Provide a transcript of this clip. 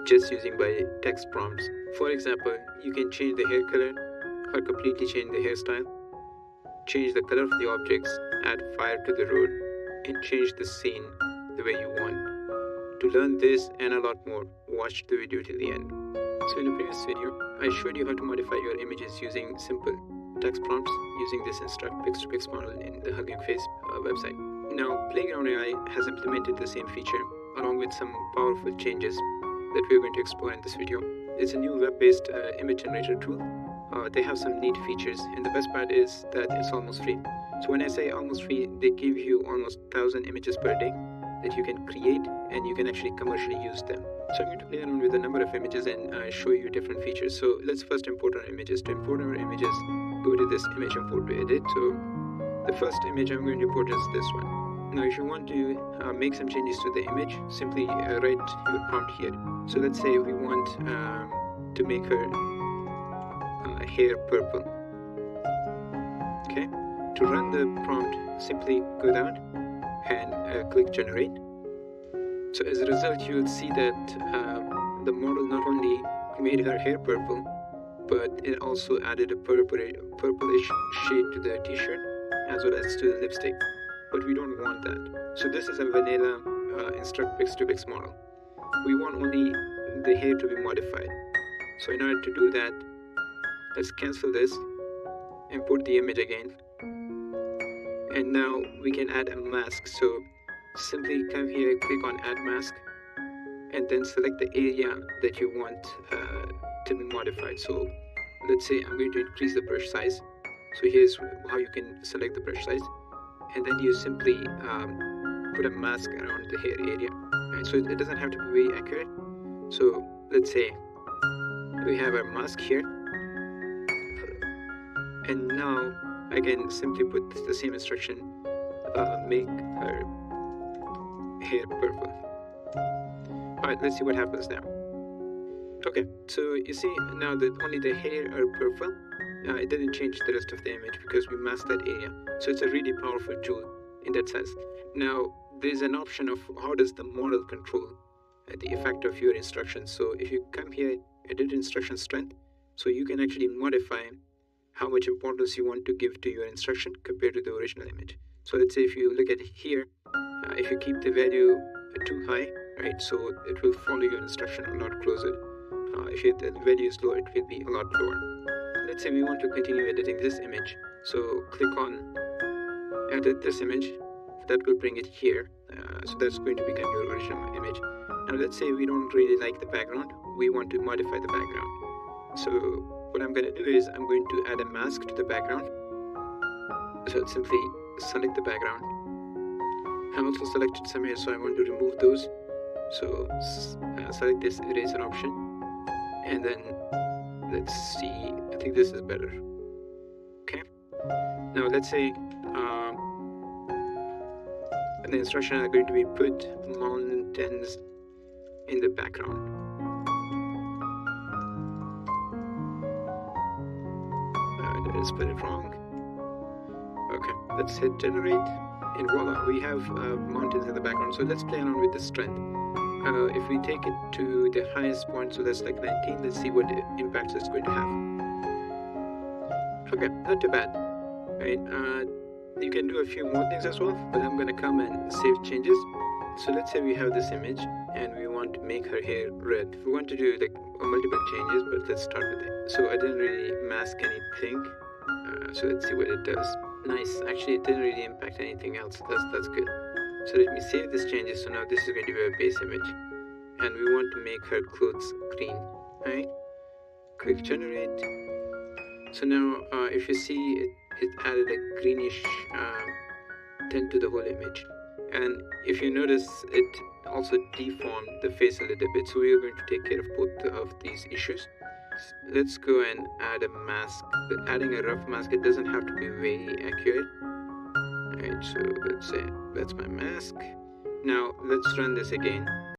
just using by text prompts. For example, you can change the hair color or completely change the hairstyle, change the color of the objects, add fire to the road, and change the scene the way you want. To learn this and a lot more, watch the video till the end. So in the previous video, I showed you how to modify your images using simple text prompts using this instruct pix-to-pix model in the Hugging Face website. Now, Playground AI has implemented the same feature along with some powerful changes that we're going to explore in this video. It's a new web-based image generator tool. They have some neat features, and the best part is that it's almost free. So when I say almost free, they give you almost 1,000 images per day that you can create, and you can actually commercially use them. So I'm going to play around with a number of images and show you different features. So let's first import our images. To import our images, go to this image import to edit. So the first image I'm going to import is this one. Now if you want to make some changes to the image, simply write your prompt here. So let's say we want to make her hair purple. Okay, to run the prompt, simply go down and click generate. So as a result, you will see that the model not only made her hair purple, but it also added a purplish shade to the t-shirt as well as to the lipstick. But we don't want that. So this is a vanilla instruct pix-to-pix model. We want only the hair to be modified. So in order to do that, let's cancel this, import the image again, and now we can add a mask. So simply come here, click on add mask, and then select the area that you want to be modified. So let's say I'm going to increase the brush size. So here's how you can select the brush size, and then you simply put a mask around the hair area. Right? So it doesn't have to be very accurate. So let's say we have our mask here, and now again simply put the same instruction, make her hair purple. Alright, let's see what happens now. Okay, so you see now that only the hair are purple. It didn't change the rest of the image because we masked that area. So it's a really powerful tool in that sense. Now there's an option of how does the model control the effect of your instructions. So if you come here, edit instruction strength, so you can actually modify how much importance you want to give to your instruction compared to the original image. So let's say if you look at here, if you keep the value too high, right, so it will follow your instruction a lot closer. If the value is low, it will be a lot lower. Let's say we want to continue editing this image. So click on edit this image. That will bring it here. So that's going to become your original image. Now let's say we don't really like the background. We want to modify the background. So what I'm going to do is I'm going to add a mask to the background. So simply select the background. I've also selected some here, so I want to remove those. So select this eraser option, and then let's see, I think this is better. Okay, now let's say the instructions are going to be put mountains in the background. Did I spell it wrong? Okay, let's hit generate, and voila, we have mountains in the background. So let's play around with the strength. If we take it to the highest point, so that's like 19, let's see what impacts it's going to have. Okay, not too bad. Right, you can do a few more things as well, but I'm going to come and save changes. So let's say we have this image and we want to make her hair red. We want to do like multiple changes, but let's start with it. So I didn't really mask anything. So let's see what it does. Nice, actually it didn't really impact anything else. That's good. So let me save these changes. So now this is going to be a base image, and we want to make her clothes green. Right? Click generate. So now if you see it added a greenish tint to the whole image, and if you notice it also deformed the face a little bit. So we are going to take care of both of these issues. Let's go and add a mask. But adding a rough mask, it doesn't have to be very accurate. Alright, so let's say that's my mask. Now let's run this again.